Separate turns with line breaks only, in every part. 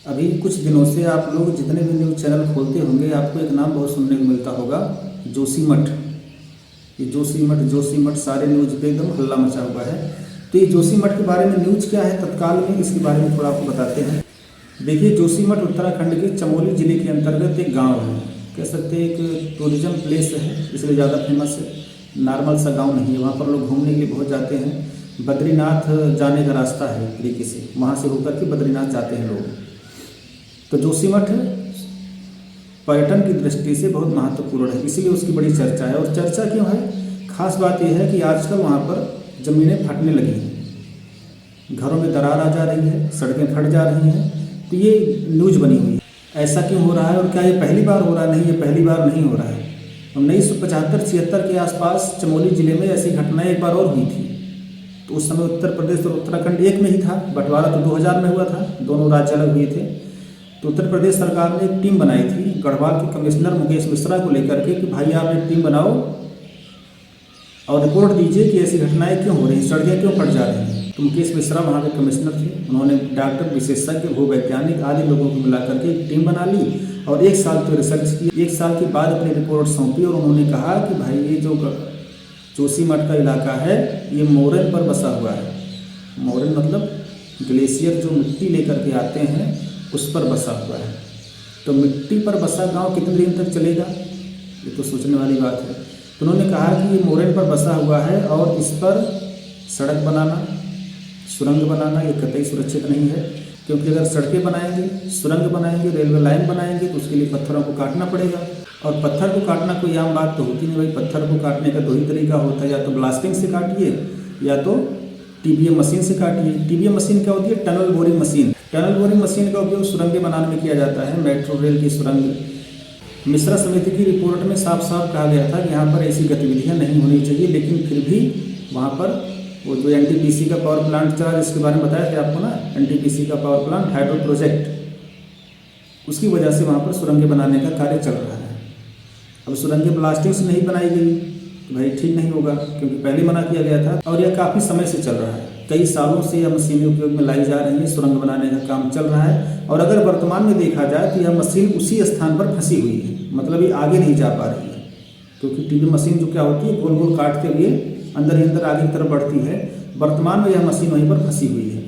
अभी कुछ दिनों से आप लोग जितने भी न्यूज़ चैनल खोलते होंगे आपको एक नाम बहुत सुनने को मिलता होगा, जोशीमठ। ये जोशीमठ सारे न्यूज़ पे एकदम हल्ला मचा हुआ है। तो ये जोशीमठ के बारे में न्यूज़ क्या है तत्काल में, इसके बारे में थोड़ा आपको बताते हैं। देखिए, जोशीमठ उत्तराखंड के चमोली जिले के अंतर्गत एक गांव है, कह सकते हैं एक टूरिज्म प्लेस है, इसलिए ज़्यादा फेमस है। नॉर्मल सा गांव नहीं है, वहाँ पर लोग घूमने के लिए बहुत जाते हैं। बद्रीनाथ जाने का रास्ता है एक तरीके से, वहाँ से होकर के बद्रीनाथ जाते हैं लोग। तो जोशीमठ पर्यटन की दृष्टि से बहुत महत्वपूर्ण है, इसीलिए उसकी बड़ी चर्चा है। और चर्चा क्यों है? खास बात यह है कि आजकल वहाँ पर ज़मीनें फटने लगी हैं, घरों में दरार आ जा रही है, सड़कें फट जा रही हैं। तो ये न्यूज़ बनी हुई है। ऐसा क्यों हो रहा है और क्या ये पहली बार हो रहा है? नहीं, ये पहली बार नहीं हो रहा है। 1975-76 के आसपास चमोली जिले में ऐसी घटनाएं एक बार और हुई थी। तो उस समय उत्तर प्रदेश और उत्तराखंड एक में ही था, बंटवारा तो 2000 में हुआ था, दोनों राज्य अलग हुए थे। तो उत्तर प्रदेश सरकार ने एक टीम बनाई थी गढ़वाल के कमिश्नर मुकेश मिश्रा को लेकर के कि भाई आप एक टीम बनाओ और रिपोर्ट दीजिए कि ऐसी घटनाएं क्यों हो रही हैं, सड़कें क्यों फट जा रही हैं। तो मुकेश मिश्रा वहाँ के कमिश्नर थे, उन्होंने डॉक्टर, विशेषज्ञ, भूवैज्ञानिक आदि लोगों को मिलाकर के एक टीम बना ली और 1 साल की रिसर्च की। 1 साल के बाद अपनी रिपोर्ट सौंपी और उन्होंने कहा कि भाई ये जो जोशीमठ का इलाका है ये मोरन पर बसा हुआ है। मोरन मतलब ग्लेशियर जो मिट्टी लेकर के आते हैं उस पर बसा हुआ है। तो मिट्टी पर बसा गांव कितने दिन तक चलेगा, ये तो सोचने वाली बात है। तो उन्होंने कहा कि ये मोरन पर बसा हुआ है और इस पर सड़क बनाना, सुरंग बनाना ये कतई सुरक्षित नहीं है, क्योंकि अगर सड़कें बनाएंगे, सुरंग बनाएंगे, रेलवे लाइन बनाएंगे तो उसके लिए पत्थरों को काटना पड़ेगा। और पत्थर को काटना कोई आम बात तो होती नहीं भाई। पत्थर को काटने का 2 ही तरीका होता है, या तो ब्लास्टिंग से काटिए या तो टीबीएम मशीन से काटिए। टीबीएम मशीन क्या होती है? Tunnel boring machine. Tunnel boring machine का उपयोग सुरंगें बनाने में किया जाता है, मेट्रो रेल की सुरंग। मिश्रा समिति की रिपोर्ट में साफ साफ कहा गया था कि यहाँ पर ऐसी गतिविधियाँ नहीं होनी चाहिए, लेकिन फिर भी वहाँ पर वो जो एनटीपीसी का पावर प्लांट चला, जिसके बारे में बताया था आपको ना, एनटीपीसी का पावर प्लांट हाइड्रो प्रोजेक्ट, उसकी वजह से वहाँ पर सुरंगें बनाने का कार्य चल रहा है। अब सुरंगें ब्लास्टिंग से नहीं बनाई गई तो भाई ठीक नहीं होगा, क्योंकि पहले मना किया गया था। और यह काफ़ी समय से चल रहा है, कई सालों से यह मशीनें उपयोग में लाई जा रही हैं, सुरंग बनाने का काम चल रहा है। और अगर वर्तमान में देखा जाए तो यह मशीन उसी स्थान पर फंसी हुई है, मतलब ये आगे नहीं जा पा रही है। क्योंकि टीबी मशीन जो क्या होती है, गोल गोल काटते हुए अंदर ही अंदर आगे की तरफ बढ़ती है। वर्तमान में यह मशीन वहीं पर फंसी हुई है।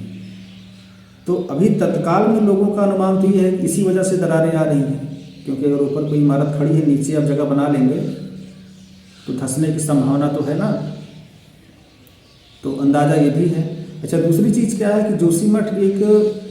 तो अभी तत्काल में लोगों का अनुमान तो ये है कि इसी वजह से दरारें आ रही हैं, क्योंकि अगर ऊपर कोई इमारत खड़ी है, नीचे आप जगह बना लेंगे तो धंसने की संभावना तो है ना। तो अंदाज़ा ये भी है। अच्छा, दूसरी चीज़ क्या है कि जोशीमठ एक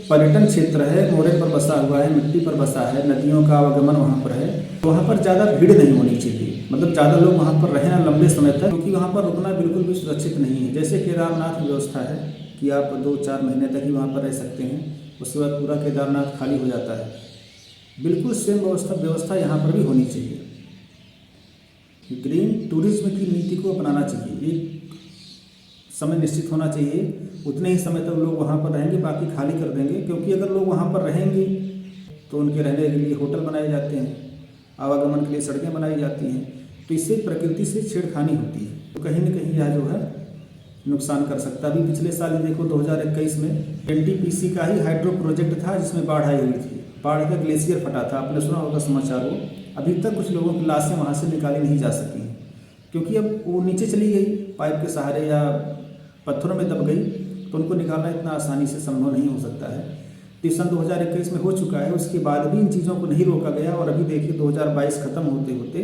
पर्यटन क्षेत्र है, मोरन पर बसा हुआ है, मिट्टी पर बसा है, नदियों का आवागमन वहाँ पर है। तो वहाँ पर ज़्यादा भीड़ नहीं होनी चाहिए, मतलब ज़्यादा लोग वहाँ पर रहें ना लंबे समय तक, क्योंकि वहाँ पर रुकना बिल्कुल भी सुरक्षित नहीं है। जैसे केदारनाथ में व्यवस्था है कि आप 2-4 महीने तक ही वहाँ पर रह सकते हैं, उसके बाद पूरा केदारनाथ खाली हो जाता है। बिल्कुल सेम व्यवस्था यहाँ पर भी होनी चाहिए। ग्रीन टूरिज्म की नीति को अपनाना चाहिए। एक समय निश्चित होना चाहिए, उतने ही समय तक लोग वहाँ पर रहेंगे, बाकी खाली कर देंगे। क्योंकि अगर लोग वहाँ पर रहेंगे तो उनके रहने के लिए होटल बनाए जाते हैं, आवागमन के लिए सड़कें बनाई जाती हैं, तो इससे प्रकृति से छेड़खानी होती है। तो कहीं न कहीं यह जो है नुकसान कर सकता है। अभी पिछले साल ही देखो 2021 में एनटीपीसी का ही हाइड्रो प्रोजेक्ट था जिसमें बाढ़ आई हुई थी, बाढ़ का ग्लेशियर फटा था, आपने सुना होगा समाचार वो। अभी तक कुछ लोगों की लाशें वहाँ से निकाली नहीं जा सकी हैं, क्योंकि अब वो नीचे चली गई पाइप के सहारे या पत्थरों में दब गई, तो उनको निकालना इतना आसानी से संभव नहीं हो सकता है। तो सन 2021 में हो चुका है, उसके बाद भी इन चीज़ों को नहीं रोका गया और अभी देखिए 2022 खत्म होते होते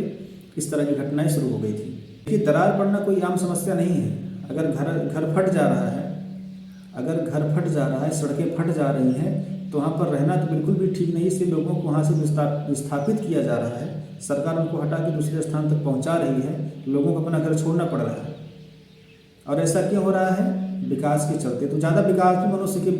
इस तरह की घटनाएं शुरू हो गई थी। देखिए, दरार पड़ना कोई आम समस्या नहीं है। अगर घर फट जा रहा है, सड़कें फट जा रही हैं, तो वहाँ पर रहना तो बिल्कुल भी ठीक नहीं। इससे लोगों को वहाँ से विस्थापित किया जा रहा है, सरकार उनको हटा के दूसरे स्थान तक पहुँचा रही है, लोगों को अपना घर छोड़ना पड़ रहा है। और ऐसा क्यों हो रहा है? विकास के चलते। तो ज़्यादा विकास भी मनुष्य के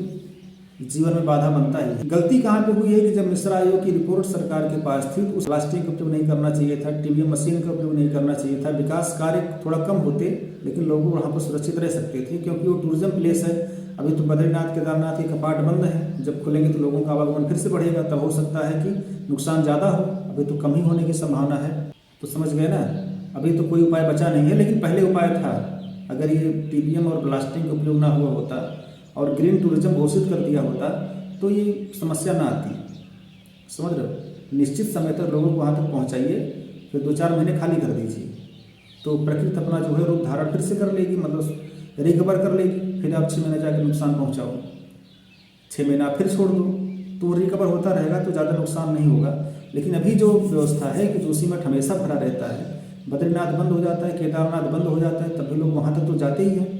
जीवन में बाधा बनता ही है। गलती कहाँ पे हुई है कि जब मिश्रा आयोग की रिपोर्ट सरकार के पास थी तो उस प्लास्टिक का उपयोग नहीं करना चाहिए था, टीबीएम मशीन का उपयोग नहीं करना चाहिए था, विकास कार्य थोड़ा कम होते, लेकिन लोग वहाँ पर सुरक्षित रह सकते थे, क्योंकि वो टूरिज्म प्लेस है। अभी तो बद्रीनाथ केदारनाथ के कपाट बंद हैं, जब खुलेंगे तो लोगों का आवागमन फिर से बढ़ेगा, तब हो सकता है कि नुकसान ज़्यादा हो। अभी तो कम ही होने की संभावना है। तो समझ गए ना, अभी तो कोई उपाय बचा नहीं है, लेकिन पहले उपाय था। अगर ये टीबीएम और ब्लास्टिंग का उपयोग ना हुआ होता और ग्रीन टूरिज्म घोषित कर दिया होता तो ये समस्या ना आती। समझ रहे हो? निश्चित समय तक लोगों को वहाँ तक पहुँचाइए, फिर 2-4 महीने खाली कर दीजिए, तो प्रकृति अपना जो है रूप धारण फिर से कर लेगी, मतलब रिकवर कर लेगी। फिर आप 6 महीने जाकर नुकसान पहुँचाओ, 6 महीना आप फिर छोड़ दो, तो रिकवर होता रहेगा, तो ज़्यादा नुकसान नहीं होगा। लेकिन अभी जो व्यवस्था है कि जोशीमठ हमेशा भरा रहता है, बद्रीनाथ बंद हो जाता है, केदारनाथ बंद हो जाता है, तब भी लोग वहाँ तक तो जाते ही हैं।